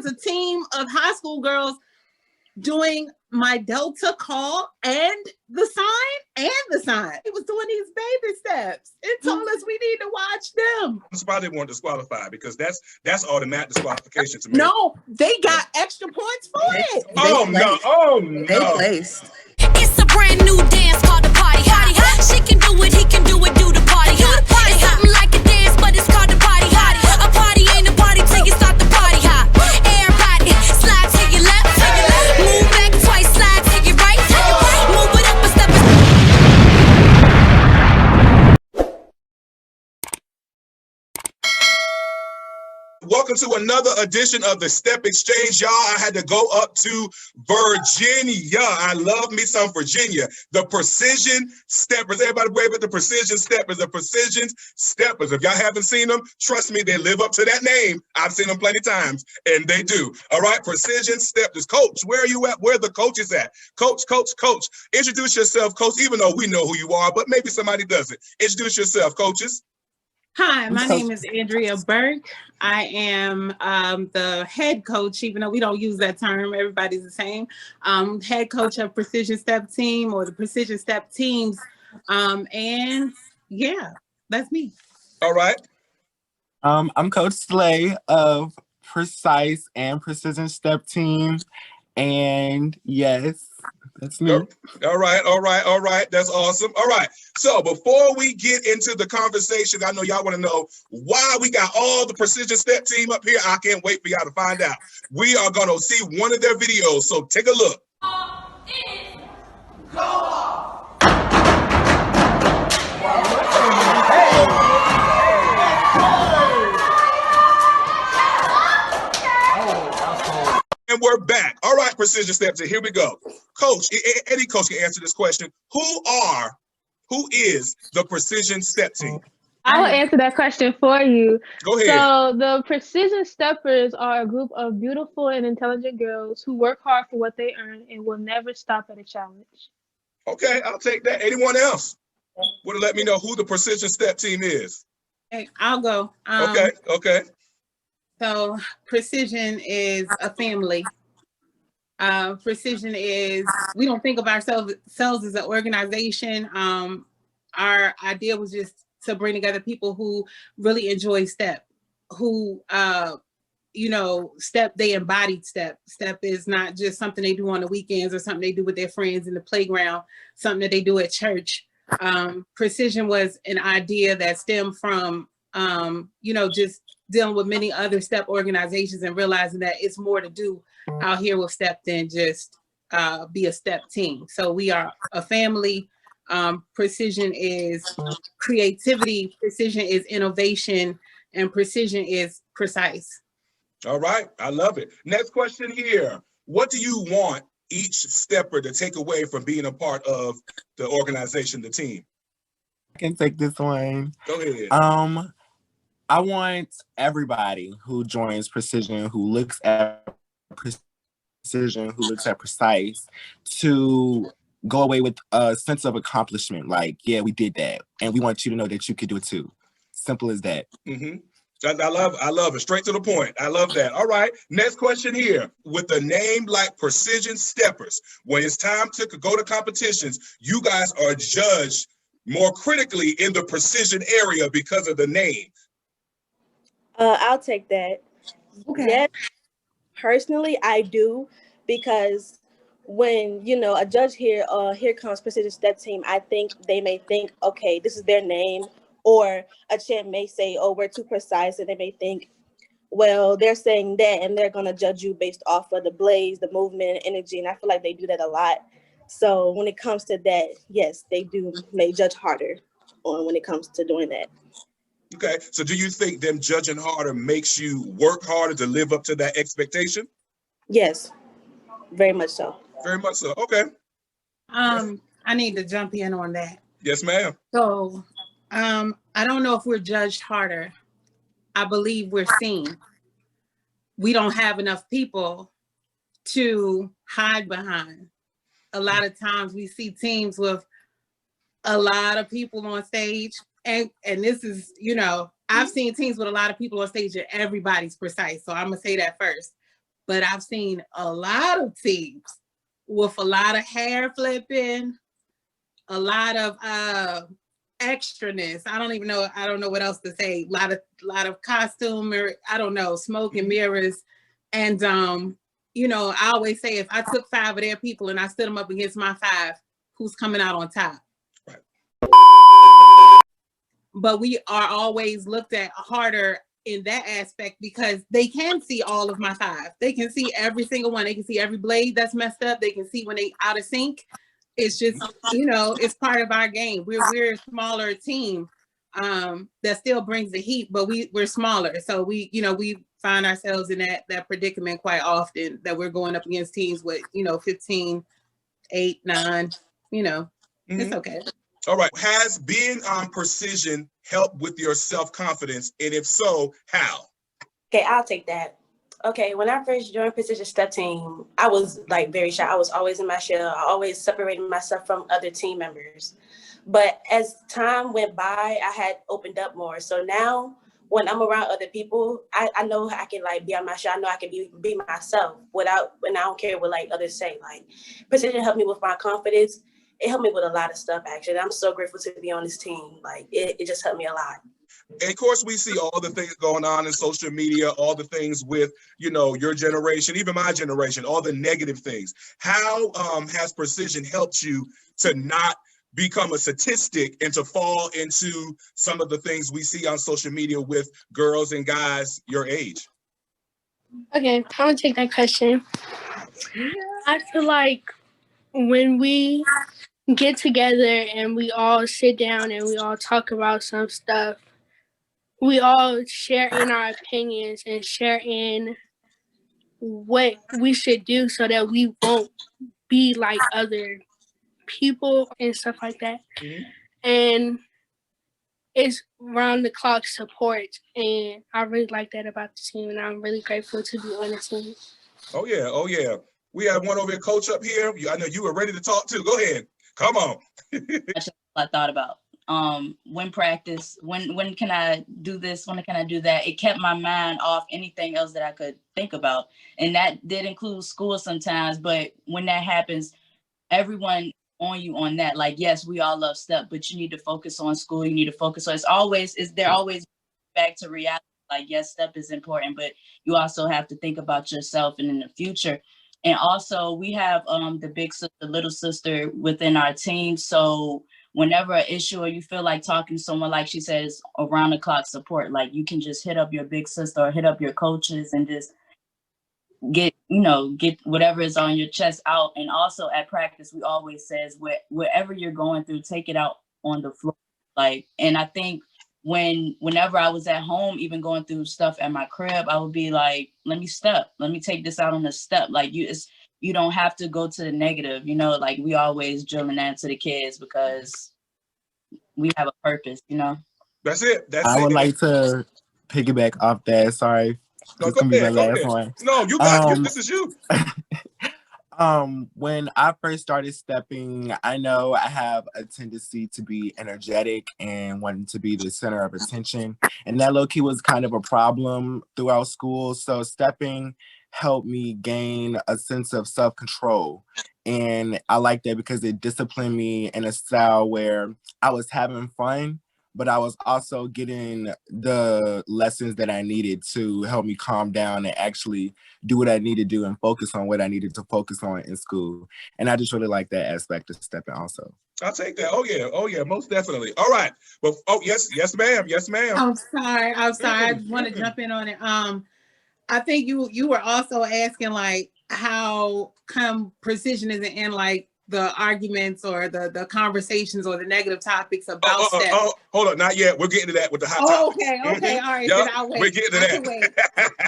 was a team of high school girls doing my Delta call and the sign. He was doing these baby steps and told us we need to watch them. That's why they want disqualified, because that's automatic disqualification to me. No, they got extra points for it. They placed. It's a brand new dance called the party hottie. She can do it, he can do it, do the party hop. It's something like a dance, but it's called the party hottie. A party ain't a party till you start the party hop. Everybody slide to your left, move back twice, slide to your right, move it up a step. Welcome to another edition of the Step Exchange, y'all. I had to go up to Virginia. I love me some Virginia. The Precision Steppers. Everybody wave at the Precision Steppers. The Precision Steppers. If y'all haven't seen them, trust me, they live up to that name. I've seen them plenty of times, and they do. All right, Precision Steppers. Coach, where are you at? Where are the coaches at? Coach. Introduce yourself, Coach, even though we know who you are, but maybe somebody doesn't. Introduce yourself, coaches. Hi, my name is Andrea Burke. I am the head coach, even though we don't use that term, everybody's the same. Head coach of Precision Step Team or the Precision Step Teams. And yeah, that's me. All right. I'm Coach Slay of Precise and Precision Step Team. And yes, that's me. All right. That's awesome. All right. So before we get into the conversation, I know y'all want to know why we got all the Precision Step Team up here. I can't wait for y'all to find out. We are going to see one of their videos. So take a look. Go off. And we're back. All right, Precision Steps. Here we go. Coach, any coach can answer this question. Who is the Precision Step Team? I will answer that question for you. Go ahead. So the Precision Steppers are a group of beautiful and intelligent girls who work hard for what they earn and will never stop at a challenge. Okay, I'll take that. Anyone else want to let me know who the Precision Step Team is? Hey, I'll go. Okay. So Precision is a family. Precision is, we don't think of ourselves as an organization. Our idea was just to bring together people who really enjoy step, who, step, they embodied step. Step is not just something they do on the weekends or something they do with their friends in the playground, something that they do at church. Precision was an idea that stemmed from, just dealing with many other step organizations and realizing that it's more to do out here with step than just be a step team. So we are a family. Precision is creativity, precision is innovation, and precision is precise. All right, I love it. Next question here. What do you want each stepper to take away from being a part of the organization, the team? I can take this one. Go ahead. I want everybody who joins Precision, who looks at Precision, who looks at Precise, to go away with a sense of accomplishment. Like, yeah, we did that. And we want you to know that you could do it too. Simple as that. Mm-hmm. I love it. Straight to the point. I love that. All right. Next question here. With a name like Precision Steppers, when it's time to go to competitions, you guys are judged more critically in the precision area because of the name. I'll take that. Okay. Yes, personally, I do, because when a judge here comes Precision Step Team, I think they may think, okay, this is their name, or a champ may say, oh, we're too precise, and they may think, well, they're saying that, and they're gonna judge you based off of the blaze, the movement, energy, and I feel like they do that a lot. So when it comes to that, yes, they may judge harder when it comes to doing that. Okay, so do you think them judging harder makes you work harder to live up to that expectation? Yes, very much so. Very much so. Okay. I need to jump in on that. Yes, ma'am. So, I don't know if we're judged harder. I believe we're seen. We don't have enough people to hide behind. A lot of times we see teams with a lot of people on stage. And this is, I've seen teams with a lot of people on stage and everybody's precise. So I'm going to say that first. but I've seen a lot of teams with a lot of hair flipping, a lot of extraness. I don't know what else to say. A lot of costume, or I don't know, smoke and mirrors. And I always say, if I took 5 of their people and I stood them up against my 5, who's coming out on top? Right. But we are always looked at harder in that aspect because they can see all of my 5. They can see every single one. They can see every blade that's messed up. They can see when they out of sync. It's just, it's part of our game. We're a smaller team that still brings the heat, but we're smaller. So we find ourselves in that predicament quite often, that we're going up against teams with, 15, 8, 9, it's okay. All right. Has being on Precision helped with your self-confidence? And if so, how? Okay, I'll take that. Okay, when I first joined Precision Step Team, I was like very shy. I was always in my shell. I always separated myself from other team members. But as time went by, I had opened up more. So now when I'm around other people, I know I can like be on my shell. I know I can be myself and I don't care what like others say. Like Precision helped me with my confidence. It helped me with a lot of stuff, actually. I'm so grateful to be on this team. Like it just helped me a lot. And of course, we see all the things going on in social media, all the things with, your generation, even my generation, all the negative things. How has Precision helped you to not become a statistic and to fall into some of the things we see on social media with girls and guys your age? Okay, I'm gonna take that question. I feel like when we get together and we all sit down and we all talk about some stuff, we all share in our opinions and share in what we should do so that we won't be like other people and stuff like that. And it's round the clock support, and I really like that about the team, and I'm really grateful to be on the team. Oh yeah. We have one over here, coach up here. I know you were ready to talk too. Go ahead. Come on. I thought about when practice, when can I do this? When can I do that? It kept my mind off anything else that I could think about. And that did include school sometimes. But when that happens, everyone on you on that, like, yes, we all love step, but you need to focus on school. You need to focus on, they're always back to reality. Like, yes, step is important, but you also have to think about yourself and in the future. And also we have the big sister, little sister within our team. So whenever an issue or you feel like talking to someone, like she says, around the clock support, like you can just hit up your big sister or hit up your coaches and just get whatever is on your chest out. And also at practice, we always says, wherever you're going through, take it out on the floor. Like, and I think whenever I was at home, even going through stuff at my crib, I would be like, let me take this out on the step. Like you don't have to go to the negative, like we always drilling that to the kids because we have a purpose, That's it. I would like to piggyback off that. Sorry. No, go ahead. No, you got this is you. When I first started stepping, I know I have a tendency to be energetic and wanting to be the center of attention. And that low-key was kind of a problem throughout school. So stepping helped me gain a sense of self-control. And I like that because it disciplined me in a style where I was having fun, but I was also getting the lessons that I needed to help me calm down and actually do what I need to do and focus on what I needed to focus on in school. And I just really like that aspect of stepping also. I'll take that. Oh yeah, most definitely. All right. Well, yes, ma'am. I'm sorry. I just want to jump in on it. I think you were also asking like how come Precision isn't in like the arguments or the conversations or the negative topics about step. Hold on, not yet. We're getting to that with the hot topics. Okay, all right. Yep, I'll wait. We're getting to that.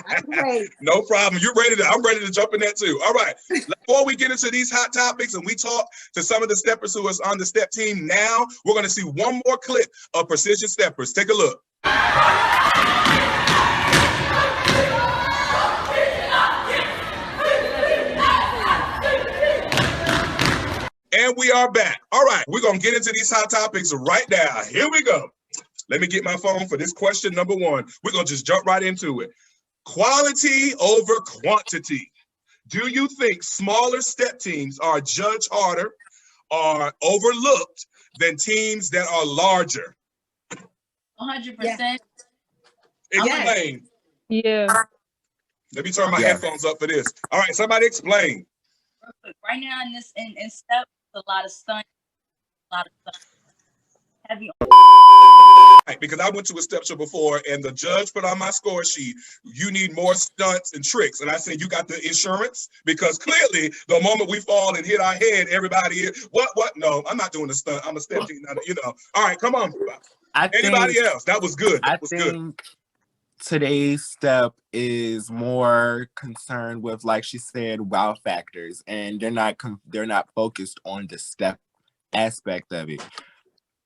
I can wait. No problem. I'm ready to jump in that too. All right. Before we get into these hot topics and we talk to some of the steppers who is on the step team now, we're going to see one more clip of Precision Steppers. Take a look. And we are back. All right, we're going to get into these hot topics right now. Here we go. Let me get my phone for this question number 1. We're going to just jump right into it. Quality over quantity. Do you think smaller step teams are judged harder or overlooked than teams that are larger? 100%. Explain. Yeah. Let me turn my Yes. headphones up for this. All right, somebody explain. Right now in step, a lot of stunt, heavy. Right, because I went to a step show before and the judge put on my score sheet, you need more stunts and tricks. And I said, you got the insurance? Because clearly the moment we fall and hit our head, everybody is, what? No, I'm not doing a stunt. I'm a step team, you know. All right, come on. Anybody else? That was good. That was good. Today's step is more concerned with, like she said, wow factors, and they're not focused on the step aspect of it.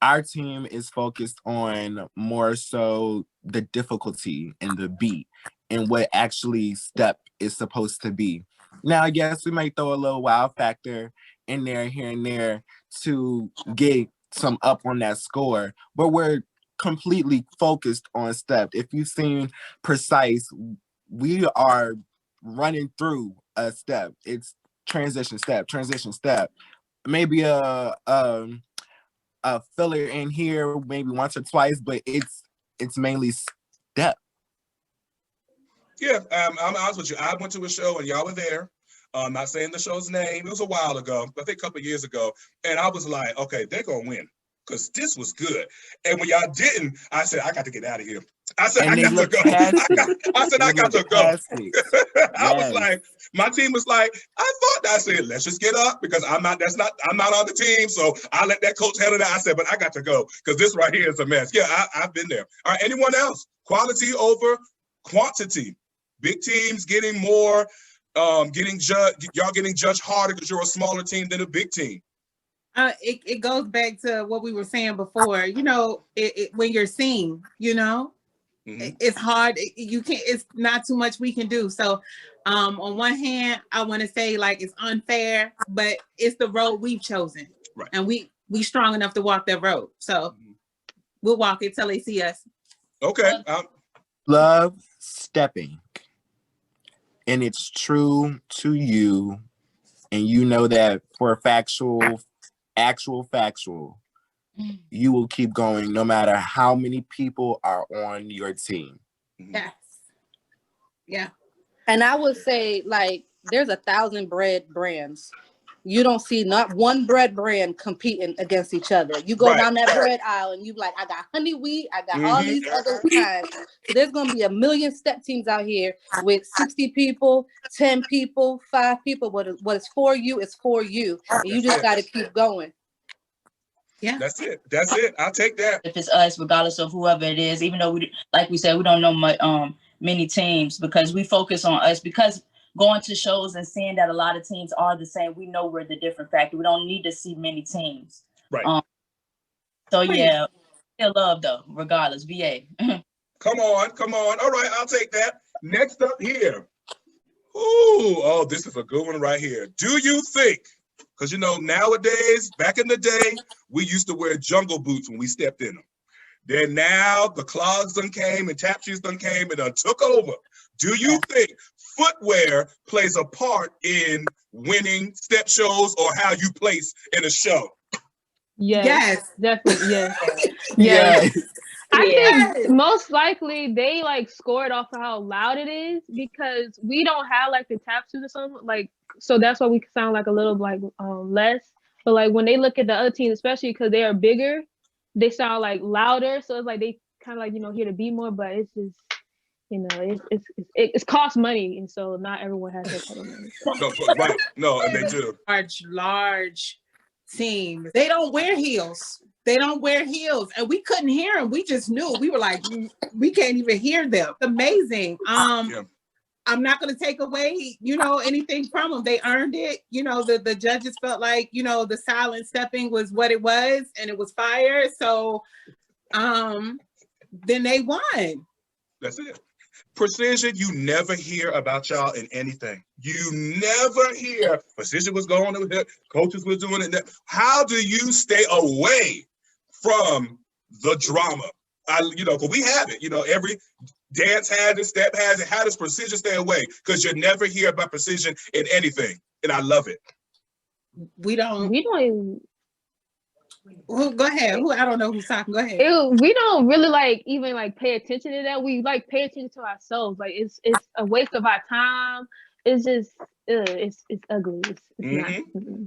Our team is focused on more so the difficulty and the beat and what actually step is supposed to be. Now, I guess we might throw a little wow factor in there here and there to get some up on that score, but we're completely focused on step. If you've seen Precise, we are running through a step. It's transition step, maybe a filler in here maybe once or twice, but it's mainly step. Yeah, I'm honest with you. I went to a show and y'all were there. I'm not saying the show's name. It was a while ago, I think a couple of years ago. And I was like, okay, they're going to win because this was good. And when y'all didn't, I said, I got to get out of here. I said, I got to go. I got to go. I was like, my team was like, I said, let's just get up because I'm not on the team. So I let that coach handle that. I said, but I got to go because this right here is a mess. Yeah, I've been there. All right, anyone else? Quality over quantity. Big teams getting more, getting judged harder because you're a smaller team than a big team. It goes back to what we were saying before. You know, when you're seen, you know, it's hard. You can't. It's not too much we can do. So, on one hand, I want to say like it's unfair, but it's the road we've chosen, right? And we strong enough to walk that road. So we'll walk it till they see us. Okay. Love stepping, and it's true to you, and you know that for actual factual, you will keep going no matter how many people are on your team. Yes. Yeah. And I would say, like, there's 1,000 bread brands. You don't see not one bread brand competing against each other. You go down that bread aisle and you like, I got honey wheat, I got all these other kinds. So there's gonna be a million step teams out here with 60 people, 10 people, 5 people. What is for you is for you. And you just gotta keep going. Yeah. That's it. I'll take that. If it's us, regardless of whoever it is, even though like we said, we don't know much, many teams because we focus on us because going to shows and seeing that a lot of teams are the same, we know we're the different factor. We don't need to see many teams. Right. So yeah, still love though, regardless. VA. Come on. All right, I'll take that. Next up here. Oh, this is a good one right here. Do you think, because you know, nowadays, back in the day, we used to wear jungle boots when we stepped in them. Then now the clogs done came and tap shoes done came and done took over. Do you think footwear plays a part in winning step shows or how you place in a show? Yes. Definitely. Yes. Yes. I think most likely they like scored off of how loud it is because we don't have like the tap shoes or something like, so that's why we sound like a little like less. But like when they look at the other teams, especially because they are bigger, they sound like louder. So it's like they kind of like, you know, hear the beat more, but it's just, you know, it's cost money, and so not everyone has that type of money. No, right? No, and they do. Large teams. They don't wear heels. And we couldn't hear them. We just knew. We were like, we can't even hear them. Amazing. I'm not going to take away, you know, anything from them. They earned it. You know, the judges felt like, you know, the silent stepping was what it was, and it was fire. So, then they won. That's it. Precision, you never hear about y'all in anything. You never hear Precision was going over here, coaches was doing it. How do you stay away from the drama? You know, because we have it. You know, Dance has it, step has it. How does precision stay away? Because you never hear about precision in anything, and I love it. We don't even. Go ahead. I don't know who's talking. Go ahead. We don't really like even like pay attention to that. We like pay attention to ourselves. Like it's a waste of our time. It's just it's ugly. It's not.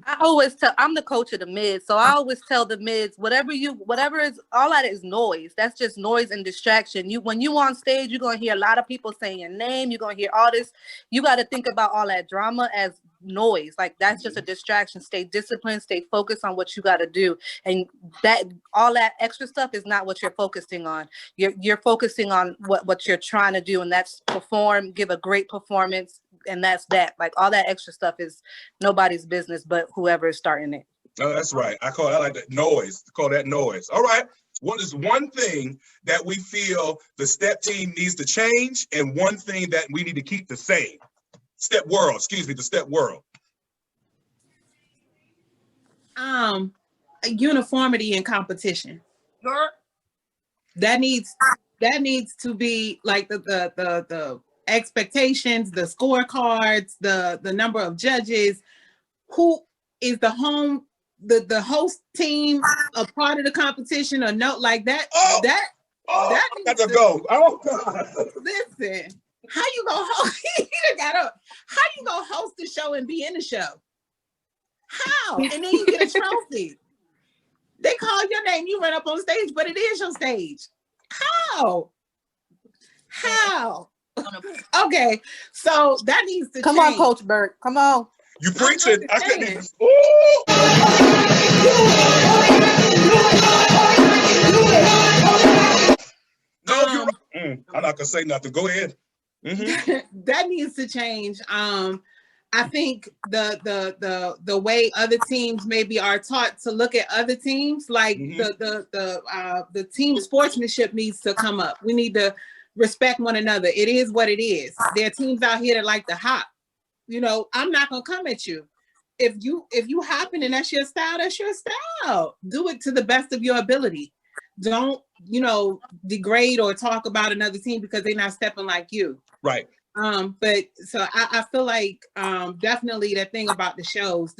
I always tell, I'm the coach of the mids, so I always tell the mids, whatever is, all that is noise. That's just noise and distraction. When you on stage, you're gonna hear a lot of people saying your name. You're gonna hear all this. You got to think about all that drama as noise. Like that's just a distraction. Stay disciplined. Stay focused on what you got to do, and that all that extra stuff is not what you're focusing on. You're focusing on what you're trying to do, and that's perform, give a great performance. And that's that. Like all that extra stuff is nobody's business but whoever is starting it. Oh, that's right. I like that noise. Call that noise. All right. What is one thing that we feel the step team needs to change, and one thing that we need to keep the same? The step world. Uniformity in competition. Sure. That needs to be like the expectations, the scorecards, the number of judges, who is the host team a part of the competition or no, like that. That got to go. Oh God. Listen, how you gonna host? How you gonna host the show and be in the show? How? And then you get a trophy. They call your name, you run up on stage, but it is your stage. How? Okay, so that needs to come change. on, Coach Burt. Come on. You preaching. I couldn't even. No, I'm not gonna say nothing. Go ahead. That needs to change. I think the way other teams maybe are taught to look at other teams, like the team sportsmanship needs to come up. We need to respect one another. It is what it is. There are teams out here that like to hop. You know, I'm not gonna come at you. If you hopping and that's your style, that's your style. Do it to the best of your ability. Don't, degrade or talk about another team because they're not stepping like you. Right. But so I feel like definitely that thing about the shows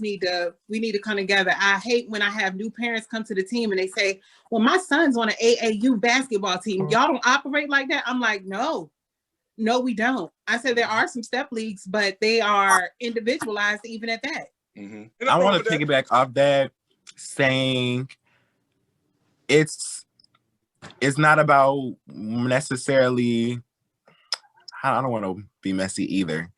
we need to come together. I hate when I have new parents come to the team and they say, well, my son's on an AAU basketball team. Y'all don't operate like that. I'm like, no, we don't. I said there are some step leagues, but they are individualized even at that. I want to piggyback off that, saying it's not about necessarily, I don't want to be messy either.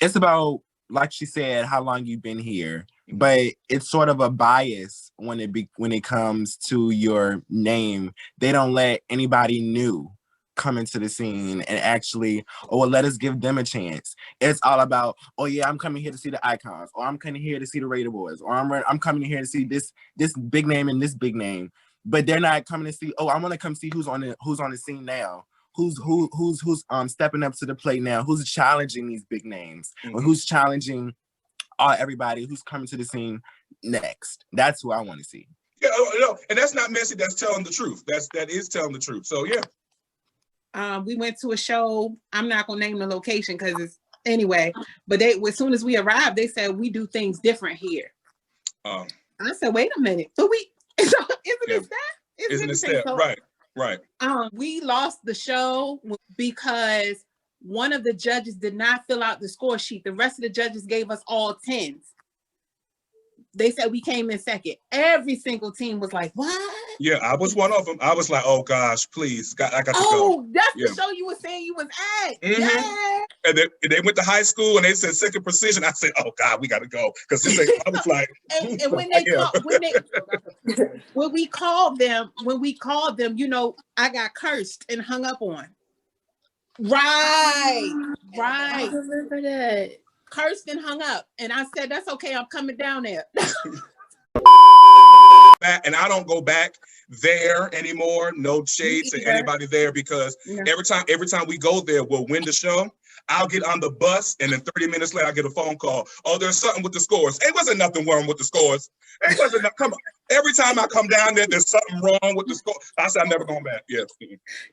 It's about, like she said, how long you've been here, but it's sort of a bias when it comes to your name. They don't let anybody new come into the scene and actually, let us give them a chance. It's all about, I'm coming here to see the icons, or I'm coming here to see the Raider Boys, or I'm coming here to see this big name and this big name. But they're not coming to see, I want to come see who's on the scene now. Who's stepping up to the plate now? Who's challenging these big names? Or who's challenging everybody who's coming to the scene next? That's who I want to see. Yeah, and that's not messy. That's telling the truth. That is telling the truth. So yeah. We went to a show. I'm not gonna name the location because it's anyway. But as soon as we arrived, they said we do things different here. I said, wait a minute, but isn't it step? Right. We lost the show because one of the judges did not fill out the score sheet. The rest of the judges gave us all 10s. They said we came in second. Every single team was like, what? Yeah, I was one of them. I was like, oh gosh, please, I got to go. Oh, that's the show you were saying you was at. Yeah. And they went to high school and they said second precision. I said, oh God, we got to go. Because I was like, and when we called them, I got cursed and hung up on. Right. I remember that. Cursed and hung up. And I said, that's okay, I'm coming down there. And I don't go back there anymore. No shade to anybody there, because every time we go there, we'll win the show. I'll get on the bus, and then 30 minutes later, I get a phone call. Oh, there's something with the scores. It wasn't nothing wrong with the scores. It wasn't. Come on. Every time I come down there, there's something wrong with the score. I said, I'm never going back. Yeah.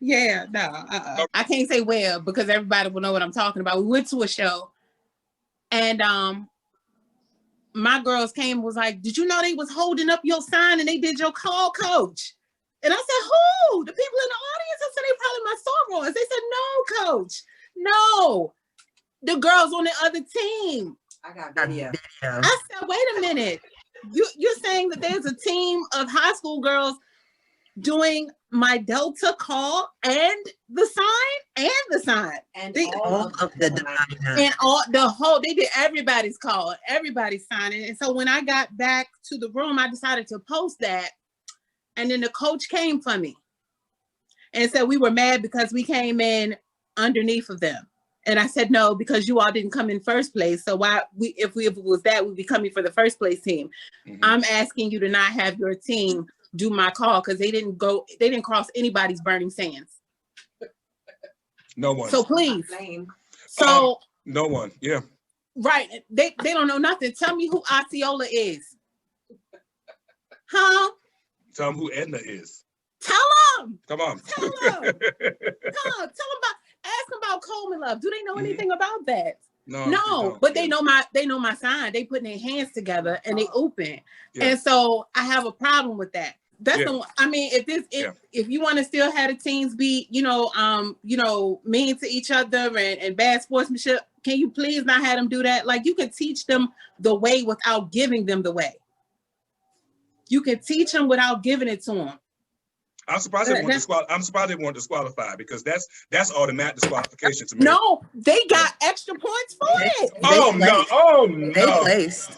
Yeah, no. I can't say well because everybody will know what I'm talking about. We went to a show and my girls came and was like, did you know they was holding up your sign and they did your call, coach? And I said, who? The people in the audience? I said, they probably my sorors. They said, no, coach. No. The girls on the other team. I got video. I said, wait a minute. You're saying that there's a team of high school girls doing my Delta call and the sign And they, all of the and all the whole they did everybody's call, everybody's signing. And so when I got back to the room, I decided to post that. And then the coach came for me and said we were mad because we came in underneath of them. And I said, no, because you all didn't come in first place. So why if it was that, we'd be coming for the first place team. Mm-hmm. I'm asking you to not have your team do my call because they didn't cross anybody's burning sands. No one. So please. So no one. Yeah. Right. They don't know nothing. Tell me who Osceola is. Huh? Tell them who Edna is. Tell them. Come on. Tell them. Tell them about. Ask them about Coleman Love. Do they know anything about that? No, but they know my sign. They put their hands together and they open. Yeah. And so I have a problem with that. That's the one. I mean, if you want to still have the teams be, mean to each other and bad sportsmanship, can you please not have them do that? Like you can teach them the way without giving them the way. You can teach them without giving it to them. I'm surprised they weren't disqualified because that's automatic disqualification to me. No, they got extra points for it. Oh no! They placed.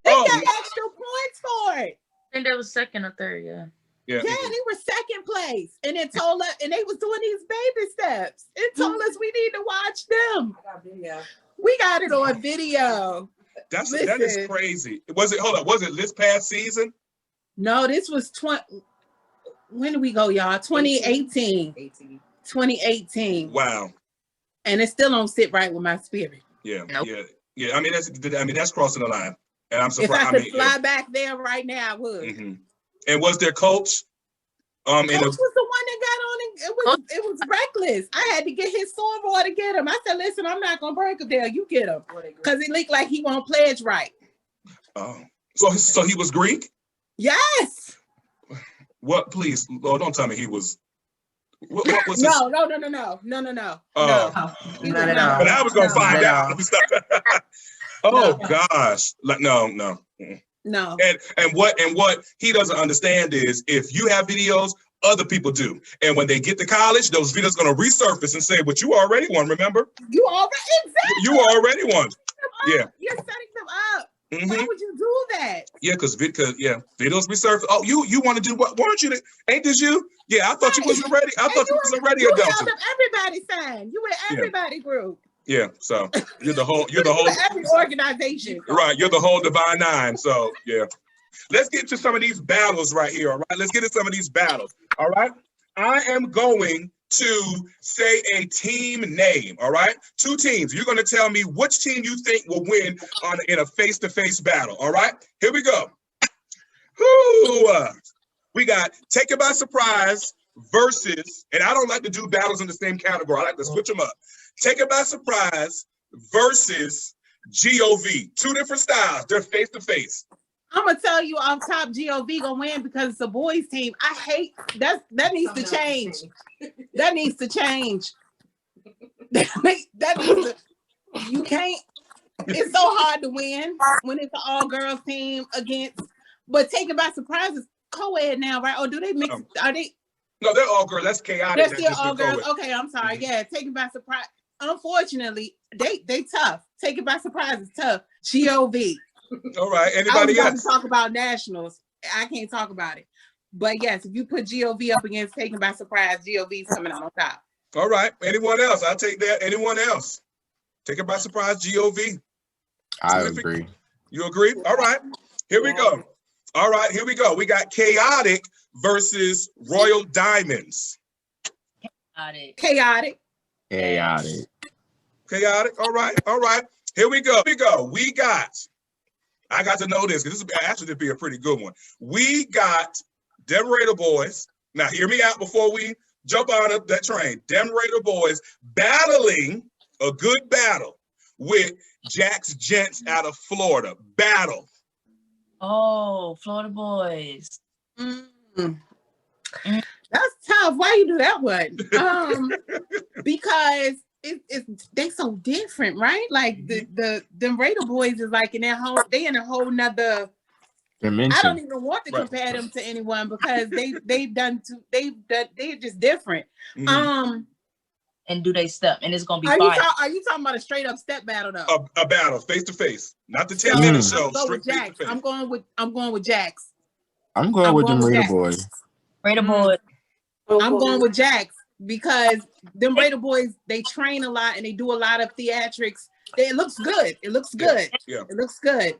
They got extra points for it. I think they was second or third, yeah. Yeah, they were second place, and it told us, and they was doing these baby steps. It told us we need to watch them. I got video. We got it on video. That is crazy. Was it this past season? No, this was when did we go, y'all? 2018. 2018. Wow. And it still don't sit right with my spirit. Yeah, nope. Yeah. I mean, that's crossing the line, and I'm surprised. If I could fly back there right now, I would. Mm-hmm. And was their coach? Coach was the one that got on and it was reckless. I had to get his soror to get him. I said, listen, I'm not gonna break him there. You get him. Because it looked like he won't pledge right. Oh. So he was Greek? Yes. What, please? Lord, don't tell me he was. What was No. Oh. Not at all. But I was gonna find out. Oh gosh. Like no. No. And what he doesn't understand is if you have videos, other people do. And when they get to college, those videos are going to resurface and say, but you already won, remember? You already won. Yeah. You're setting them up. Mm-hmm. Why would you do that? Yeah, because videos resurface. Oh, you want to do what? Weren't you? Ain't this you? Yeah, I thought you was already. I thought you was already a Delta. You held up everybody's sign. You were everybody group. Yeah, so you're the whole every organization. Right, you're the whole Divine Nine. So yeah. Let's get to some of these battles right here. All right. Let's get to some of these battles. All right. I am going to say a team name. All right. 2 teams. You're going to tell me which team you think will win in a face-to-face battle. All right. Here we go. We got Take It By Surprise versus, and I don't like to do battles in the same category. I like to switch them up. Take It By Surprise versus GOV. 2 different styles. They're face-to-face. I'm gonna tell you off top, GOV gonna win because it's a boys team. I hate that needs to change. That needs to change. You can't. It's so hard to win when it's an all-girls team against. But Take It By Surprise is co-ed now, right? Or do they mix? Are they? No, they're all girls. That's chaotic. They're still all girls. Okay, I'm sorry. Yeah, Take It By Surprise. Unfortunately, they tough. Take It By Surprise is tough. GOV. All right. Anybody else? Talk about nationals. I can't talk about it. But yes, if you put GOV up against Taken By Surprise, GOV's coming out on top. All right. Anyone else? I'll take that. Anyone else? Taken By Surprise, GOV. I agree. You agree? All right. Here we go. All right. Here we go. We got Chaotic versus Royal Diamonds. Chaotic. All right. Here we go. I got to know this because this will actually be a pretty good one. We got Dem Raider Boys. Now, hear me out before we jump on up that train. Dem Raider Boys battling a good battle with Jack's Gents out of Florida. Battle. Oh, Florida Boys. That's tough. Why you do that one? Because they so different, right? Like the Raider Boys is like in a whole nother dimension. I don't even want to compare them to anyone because they're just different. And do they step? And it's gonna be are you talking about a straight up step battle though? A battle face to face, not the 10-minute show. Straight face to face. I'm going with Jax. I'm going with them Raider Boys. Raider Boys. I'm going with Jax because them Raider Boys, they train a lot and they do a lot of theatrics. It looks good. It looks good. Yeah. It looks good.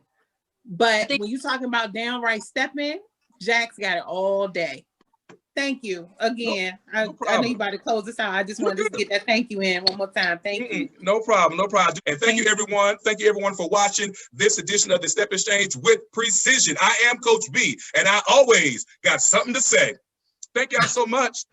But when you're talking about downright stepping, Jax got it all day. Thank you again. I know you about to close this out. I just wanted to get that thank you in one more time. Thank you. No problem. And thank you everyone. Thank you everyone for watching this edition of the Step Exchange with Precision. I am Coach B, and I always got something to say. Thank y'all so much.